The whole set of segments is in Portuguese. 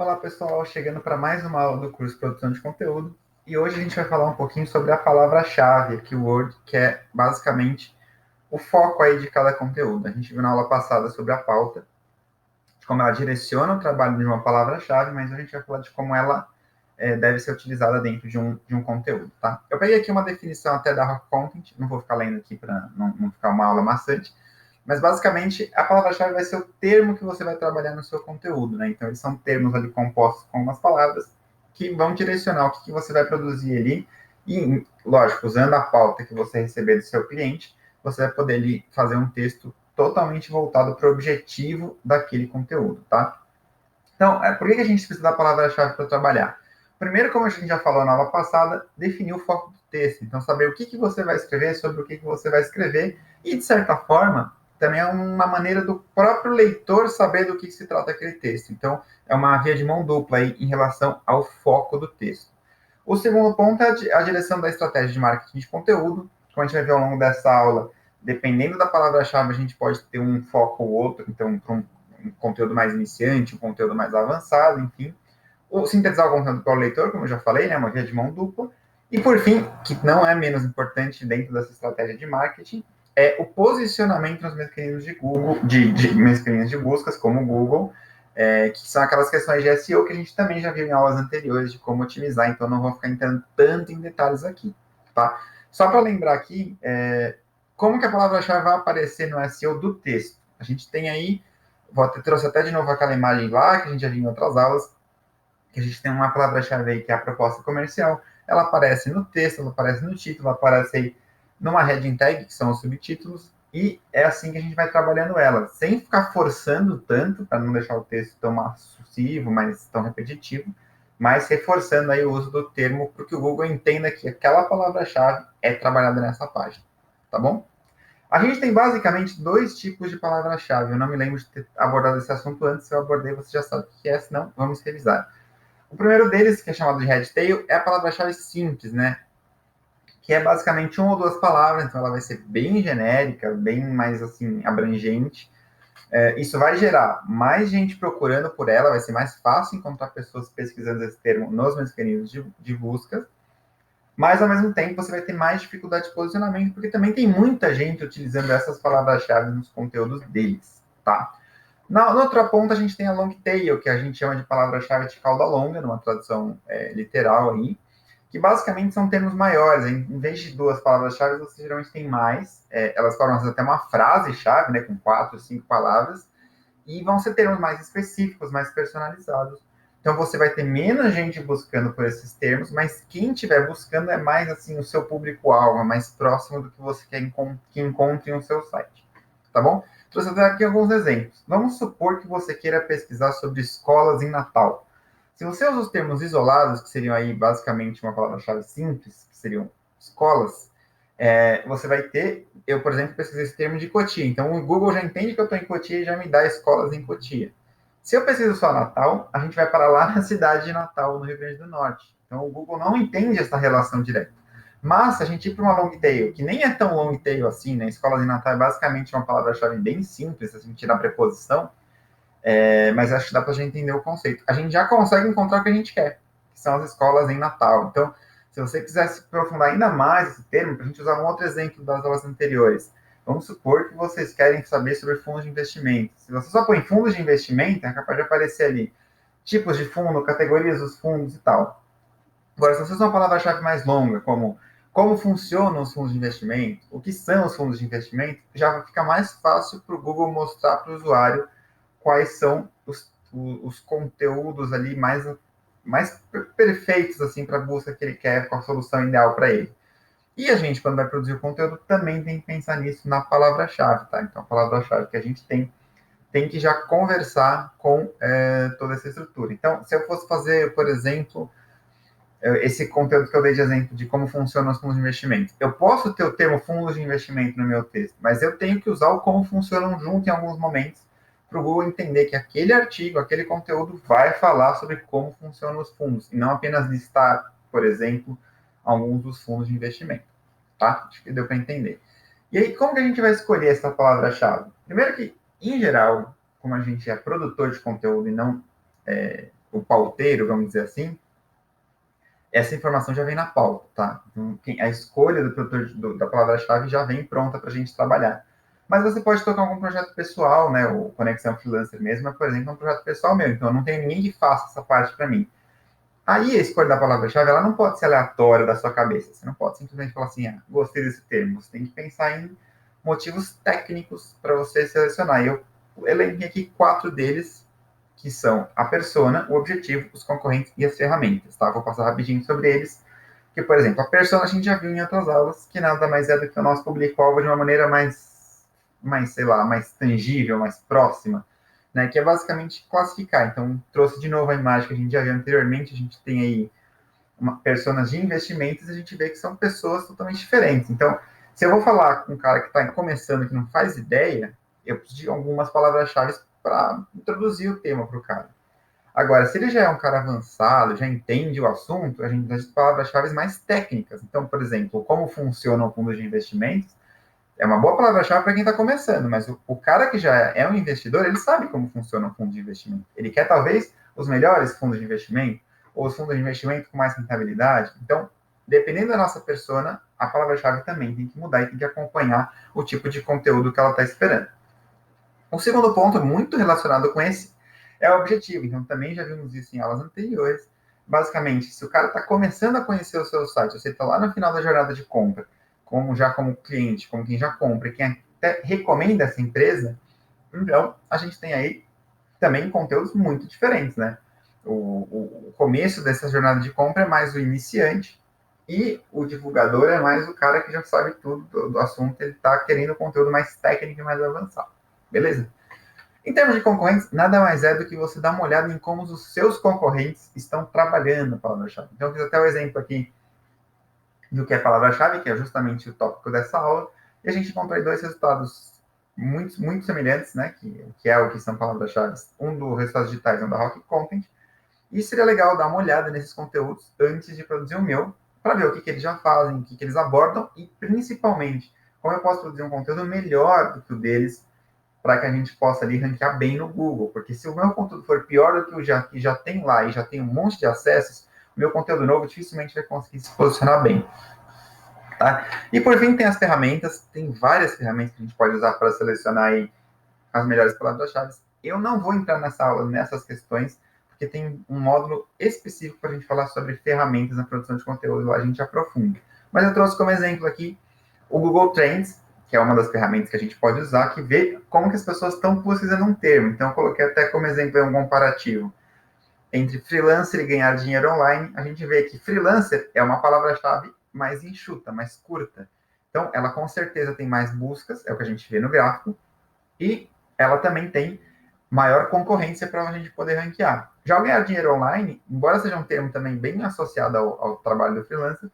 Olá pessoal, chegando para mais uma aula do curso de Produção de Conteúdo e hoje a gente vai falar um pouquinho sobre a palavra-chave, keyword, que é basicamente o foco aí de cada conteúdo. A gente viu na aula passada sobre a pauta, de como ela direciona o trabalho de uma palavra-chave, mas a gente vai falar de como ela deve ser utilizada dentro de um conteúdo, tá? Eu peguei aqui uma definição até da Rock Content, não vou ficar lendo aqui para não ficar uma aula maçante, mas, basicamente, a palavra-chave vai ser o termo que você vai trabalhar no seu conteúdo, né? Então, eles são termos ali compostos com umas palavras que vão direcionar o que você vai produzir ali. E, lógico, usando a pauta que você receber do seu cliente, você vai poder ali fazer um texto totalmente voltado para o objetivo daquele conteúdo, tá? Então, por que a gente precisa da palavra-chave para trabalhar? Primeiro, como a gente já falou na aula passada, definir o foco do texto. Então, saber o que você vai escrever, sobre o que você vai escrever, e, de certa forma, também é uma maneira do próprio leitor saber do que se trata aquele texto. Então, é uma via de mão dupla aí em relação ao foco do texto. O segundo ponto é a direção da estratégia de marketing de conteúdo. Como a gente vai ver ao longo dessa aula, dependendo da palavra-chave, a gente pode ter um foco ou outro. Então, para um conteúdo mais iniciante, um conteúdo mais avançado, enfim. O sintetizar o conteúdo para o leitor, como eu já falei, né, uma via de mão dupla. E, por fim, que não é menos importante dentro dessa estratégia de marketing, é o posicionamento nos mecanismos de Google, de mecanismos de buscas, como o Google, que são aquelas questões de SEO que a gente também já viu em aulas anteriores de como otimizar, então não vou ficar entrando tanto em detalhes aqui, tá? Só para lembrar aqui, como que a palavra-chave vai aparecer no SEO do texto? A gente tem aí, trouxe até de novo aquela imagem lá, que a gente já viu em outras aulas, que a gente tem uma palavra-chave aí que é a proposta comercial, ela aparece no texto, ela aparece no título, ela aparece aí numa heading tag, que são os subtítulos, e é assim que a gente vai trabalhando ela, sem ficar forçando tanto, para não deixar o texto tão massivo, mas tão repetitivo, mas reforçando aí o uso do termo, porque o Google entenda que aquela palavra-chave é trabalhada nessa página, tá bom? A gente tem basicamente dois tipos de palavra-chave, eu não me lembro de ter abordado esse assunto antes, se eu abordei você já sabe o que é, senão vamos revisar. O primeiro deles, que é chamado de headtail, é a palavra-chave simples, né? Que é basicamente uma ou duas palavras, então ela vai ser bem genérica, bem mais assim abrangente. Isso vai gerar mais gente procurando por ela, vai ser mais fácil encontrar pessoas pesquisando esse termo nos mecanismos de busca, mas ao mesmo tempo você vai ter mais dificuldade de posicionamento, porque também tem muita gente utilizando essas palavras-chave nos conteúdos deles, tá? Na outra ponta, a gente tem a long tail, que a gente chama de palavra-chave de cauda longa, numa tradução literal aí, que basicamente são termos maiores. Em vez de duas palavras-chave, você geralmente tem mais. Elas formam até uma frase-chave, né, com 4, 5 palavras, e vão ser termos mais específicos, mais personalizados. Então, você vai ter menos gente buscando por esses termos, mas quem estiver buscando é mais assim o seu público-alvo, é mais próximo do que você quer que encontre no seu site. Tá bom? Trouxe até aqui alguns exemplos. Vamos supor que você queira pesquisar sobre escolas em Natal. Se você usa os termos isolados, que seriam aí basicamente uma palavra-chave simples, que seriam escolas, você vai ter, eu, por exemplo, pesquisei esse termo de Cotia. Então, o Google já entende que eu estou em Cotia e já me dá escolas em Cotia. Se eu pesquiso só Natal, a gente vai para lá na cidade de Natal, no Rio Grande do Norte. Então, o Google não entende essa relação direta. Mas, se a gente ir para uma long tail, que nem é tão long tail assim, né? Escolas em Natal é basicamente uma palavra-chave bem simples, se a gente tirar a preposição, mas acho que dá para a gente entender o conceito. A gente já consegue encontrar o que a gente quer, que são as escolas em Natal. Então, se você quiser se aprofundar ainda mais esse termo, para a gente usar um outro exemplo das aulas anteriores, vamos supor que vocês querem saber sobre fundos de investimento. Se você só põe fundos de investimento, é capaz de aparecer ali tipos de fundo, categorias dos fundos e tal. Agora, se você usa uma palavra-chave mais longa, como funcionam os fundos de investimento, o que são os fundos de investimento, já fica mais fácil para o Google mostrar para o usuário quais são os conteúdos ali mais perfeitos assim para a busca que ele quer, com a solução ideal para ele. E a gente, quando vai produzir o conteúdo, também tem que pensar nisso na palavra-chave, tá? Então, a palavra-chave que a gente tem que já conversar com toda essa estrutura. Então, se eu fosse fazer, por exemplo, esse conteúdo que eu dei de exemplo de como funcionam os fundos de investimento. Eu posso ter o termo fundos de investimento no meu texto, mas eu tenho que usar o como funcionam junto em alguns momentos para o Google entender que aquele artigo, aquele conteúdo vai falar sobre como funcionam os fundos, e não apenas listar, por exemplo, alguns dos fundos de investimento. Tá? Acho que deu para entender. E aí, como que a gente vai escolher essa palavra-chave? Primeiro que, em geral, como a gente é produtor de conteúdo e não o pauteiro, vamos dizer assim, essa informação já vem na pauta, tá? Então, a escolha do produtor da palavra-chave já vem pronta para a gente trabalhar. Mas você pode tocar algum projeto pessoal, né? O Conexão Freelancer mesmo, por exemplo, é um projeto pessoal meu. Então, eu não tenho ninguém que faça essa parte para mim. Aí, a escolha da palavra-chave, ela não pode ser aleatória da sua cabeça. Você não pode simplesmente falar assim, gostei desse termo. Você tem que pensar em motivos técnicos para você selecionar. E eu elenquei aqui 4 deles, que são a persona, o objetivo, os concorrentes e as ferramentas, tá? Vou passar rapidinho sobre eles. Que, por exemplo, a persona a gente já viu em outras aulas, que nada mais é do que o nosso público-alvo de uma maneira sei lá, mais tangível, mais próxima, né? Que é basicamente classificar. Então, trouxe de novo a imagem que a gente já viu anteriormente, a gente tem aí personas de investimentos, a gente vê que são pessoas totalmente diferentes. Então, se eu vou falar com um cara que está começando, que não faz ideia, eu preciso de algumas palavras-chave para introduzir o tema para o cara. Agora, se ele já é um cara avançado, já entende o assunto, a gente precisa de palavras-chave mais técnicas. Então, por exemplo, como funciona o fundo de investimentos, é uma boa palavra-chave para quem está começando, mas o cara que já é um investidor, ele sabe como funciona um fundo de investimento. Ele quer, talvez, os melhores fundos de investimento, ou os fundos de investimento com mais rentabilidade. Então, dependendo da nossa persona, a palavra-chave também tem que mudar e tem que acompanhar o tipo de conteúdo que ela está esperando. O segundo ponto, muito relacionado com esse, é o objetivo. Então, também já vimos isso em aulas anteriores. Basicamente, se o cara está começando a conhecer o seu site, você está lá no final da jornada de compra, como cliente, como quem já compra, quem até recomenda essa empresa, então a gente tem aí também conteúdos muito diferentes, né? O começo dessa jornada de compra é mais o iniciante e o divulgador é mais o cara que já sabe tudo do assunto, ele está querendo conteúdo mais técnico e mais avançado. Beleza? Em termos de concorrentes, nada mais é do que você dar uma olhada em como os seus concorrentes estão trabalhando a palavra-chave. Então, eu fiz até o exemplo aqui do que é palavra-chave, que é justamente o tópico dessa aula, e a gente encontrou aí 2 resultados muito semelhantes, né, que é o que são palavras-chave, um do Resultados Digitais e um da Rock Content, e seria legal dar uma olhada nesses conteúdos antes de produzir o meu, para ver o que eles já fazem, o que eles abordam, e principalmente, como eu posso produzir um conteúdo melhor do que o deles, para que a gente possa ali ranquear bem no Google, porque se o meu conteúdo for pior do que o que já tem lá e já tem um monte de acessos, o meu conteúdo novo dificilmente vai conseguir se posicionar bem. Tá? E por fim, tem as ferramentas, tem várias ferramentas que a gente pode usar para selecionar aí as melhores palavras-chave. Eu não vou entrar nessa aula, nessas questões, porque tem um módulo específico para a gente falar sobre ferramentas na produção de conteúdo, lá a gente aprofunda. Mas eu trouxe como exemplo aqui o Google Trends, que é uma das ferramentas que a gente pode usar, que vê como que as pessoas estão pesquisando um termo. Então, eu coloquei até como exemplo um comparativo entre freelancer e ganhar dinheiro online. A gente vê que freelancer é uma palavra-chave mais enxuta, mais curta. Então, ela com certeza tem mais buscas, é o que a gente vê no gráfico, e ela também tem maior concorrência para a gente poder ranquear. Já o ganhar dinheiro online, embora seja um termo também bem associado ao trabalho do freelancer,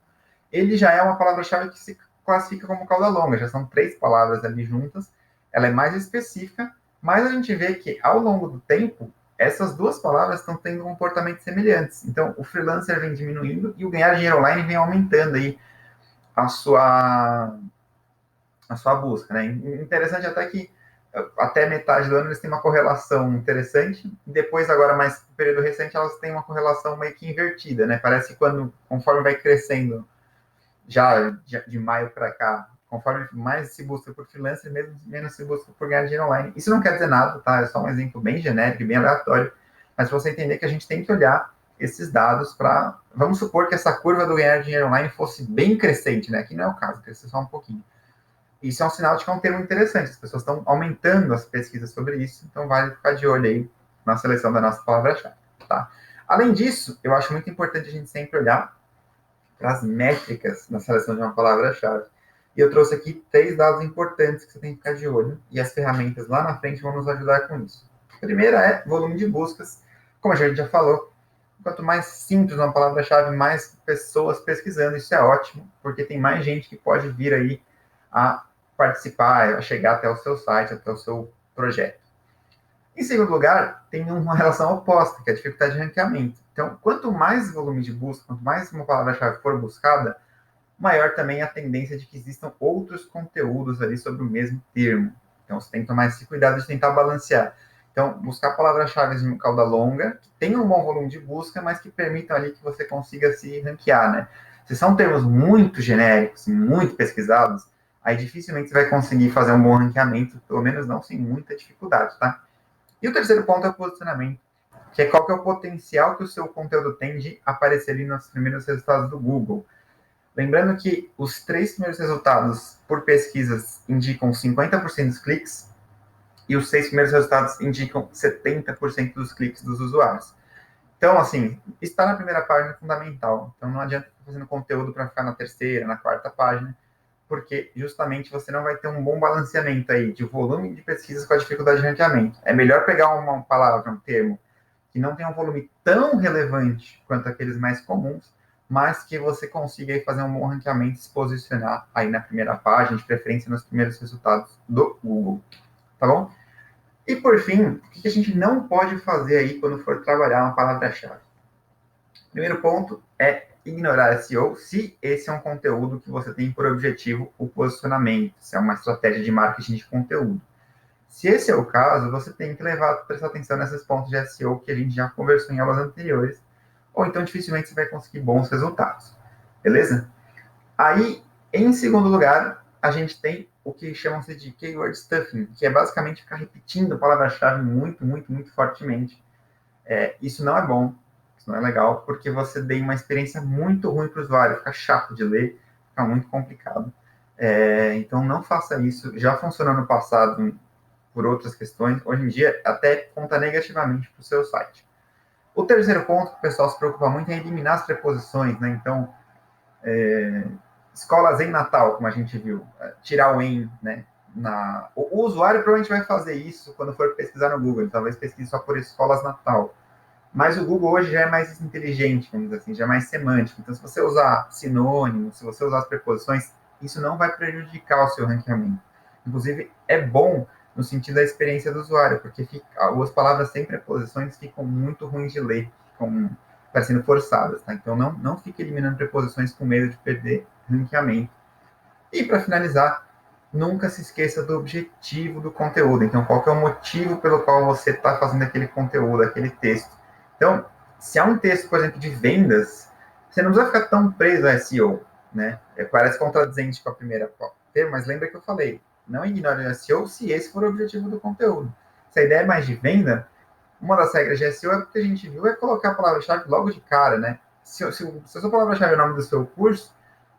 ele já é uma palavra-chave que se classifica como cauda longa, já são 3 palavras ali juntas, ela é mais específica, mas a gente vê que ao longo do tempo, essas 2 palavras estão tendo comportamentos semelhantes. Então, o freelancer vem diminuindo e o ganhar dinheiro online vem aumentando aí a sua busca, né? Interessante até que até metade do ano eles têm uma correlação interessante, depois agora mais no período recente elas têm uma correlação meio que invertida, né? Parece que conforme vai crescendo já de maio para cá, conforme mais se busca por freelancer, menos se busca por ganhar dinheiro online. Isso não quer dizer nada, tá? É só um exemplo bem genérico, bem aleatório, mas para você entender que a gente tem que olhar esses dados para... Vamos supor que essa curva do ganhar dinheiro online fosse bem crescente, né? Aqui não é o caso, cresceu só um pouquinho. Isso é um sinal de que é um termo interessante, as pessoas estão aumentando as pesquisas sobre isso, então vale ficar de olho aí na seleção da nossa palavra-chave, tá? Além disso, eu acho muito importante a gente sempre olhar para as métricas na seleção de uma palavra-chave. E eu trouxe aqui 3 dados importantes que você tem que ficar de olho, e as ferramentas lá na frente vão nos ajudar com isso. A primeira é volume de buscas. Como a gente já falou, quanto mais simples uma palavra-chave, mais pessoas pesquisando, isso é ótimo, porque tem mais gente que pode vir aí a participar, a chegar até o seu site, até o seu projeto. Em segundo lugar, tem uma relação oposta, que é a dificuldade de ranqueamento. Então, quanto mais volume de busca, quanto mais uma palavra-chave for buscada, maior também a tendência de que existam outros conteúdos ali sobre o mesmo termo. Então, você tem que tomar esse cuidado de tentar balancear Então, buscar palavras-chave de cauda longa, que tenham um bom volume de busca, mas que permitam ali que você consiga se ranquear, né? Se são termos muito genéricos, muito pesquisados, aí dificilmente você vai conseguir fazer um bom ranqueamento, pelo menos não sem muita dificuldade, tá? E o terceiro ponto é o posicionamento, que é qual que é o potencial que o seu conteúdo tem de aparecer ali nos primeiros resultados do Google. Lembrando que os 3 primeiros resultados por pesquisas indicam 50% dos cliques e os 6 primeiros resultados indicam 70% dos cliques dos usuários. Então, assim, estar na primeira página é fundamental. Então, não adianta ficar fazendo conteúdo para ficar na terceira, na quarta página, porque justamente você não vai ter um bom balanceamento aí de volume de pesquisas com a dificuldade de ranqueamento. É melhor pegar uma palavra, um termo, que não tem um volume tão relevante quanto aqueles mais comuns, mas que você consiga aí fazer um bom ranqueamento e se posicionar aí na primeira página, de preferência nos primeiros resultados do Google, tá bom? E por fim, o que a gente não pode fazer aí quando for trabalhar uma palavra-chave? Primeiro ponto é ignorar SEO se esse é um conteúdo que você tem por objetivo o posicionamento, se é uma estratégia de marketing de conteúdo. Se esse é o caso, você tem que prestar atenção nesses pontos de SEO que a gente já conversou em aulas anteriores, ou então dificilmente você vai conseguir bons resultados. Beleza? Aí, em segundo lugar, a gente tem o que chamam-se de keyword stuffing, que é basicamente ficar repetindo a palavra-chave muito, muito, muito fortemente. Isso não é bom, isso não é legal, porque você dá uma experiência muito ruim para o usuário, fica chato de ler, fica muito complicado. Então, não faça isso. Já funcionou no passado por outras questões, hoje em dia até conta negativamente para o seu site. O terceiro ponto que o pessoal se preocupa muito é eliminar as preposições, né? Então, escolas em Natal, como a gente viu, tirar o em, né? O usuário provavelmente vai fazer isso quando for pesquisar no Google, ele talvez pesquise só por escolas Natal. Mas o Google hoje já é mais inteligente, vamos dizer assim, já é mais semântico. Então, se você usar sinônimos, se você usar as preposições, isso não vai prejudicar o seu ranqueamento. Inclusive, é bom no sentido da experiência do usuário, porque as palavras sem preposições ficam muito ruins de ler, ficam parecendo forçadas, tá? Então, não fique eliminando preposições com medo de perder ranqueamento. E, para finalizar, nunca se esqueça do objetivo do conteúdo. Então, qual que é o motivo pelo qual você está fazendo aquele conteúdo, aquele texto. Então, se há um texto, por exemplo, de vendas, você não precisa ficar tão preso a SEO, né? Parece contradizente com a primeira termo, mas lembra que eu falei, não ignore o SEO se esse for o objetivo do conteúdo. Se a ideia é mais de venda, uma das regras de SEO é que a gente viu é colocar a palavra-chave logo de cara, né? Se a sua palavra-chave é o nome do seu curso,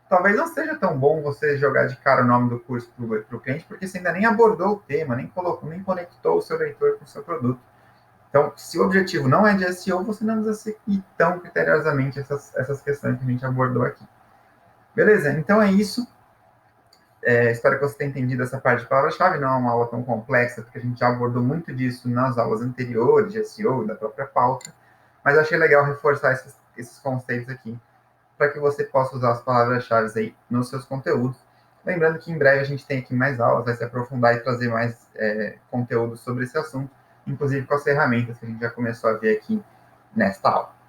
talvez não seja tão bom você jogar de cara o nome do curso para o cliente, porque você ainda nem abordou o tema, nem colocou, nem conectou o seu leitor com o seu produto. Então, se o objetivo não é de SEO, você não precisa seguir tão criteriosamente essas questões que a gente abordou aqui. Beleza? Então é isso. Espero que você tenha entendido essa parte de palavra-chave. Não é uma aula tão complexa, porque a gente já abordou muito disso nas aulas anteriores de SEO, da própria pauta. Mas eu achei legal reforçar esses conceitos aqui, para que você possa usar as palavras-chave aí nos seus conteúdos. Lembrando que em breve a gente tem aqui mais aulas, vai se aprofundar e trazer mais conteúdo sobre esse assunto, inclusive com as ferramentas que a gente já começou a ver aqui nesta aula.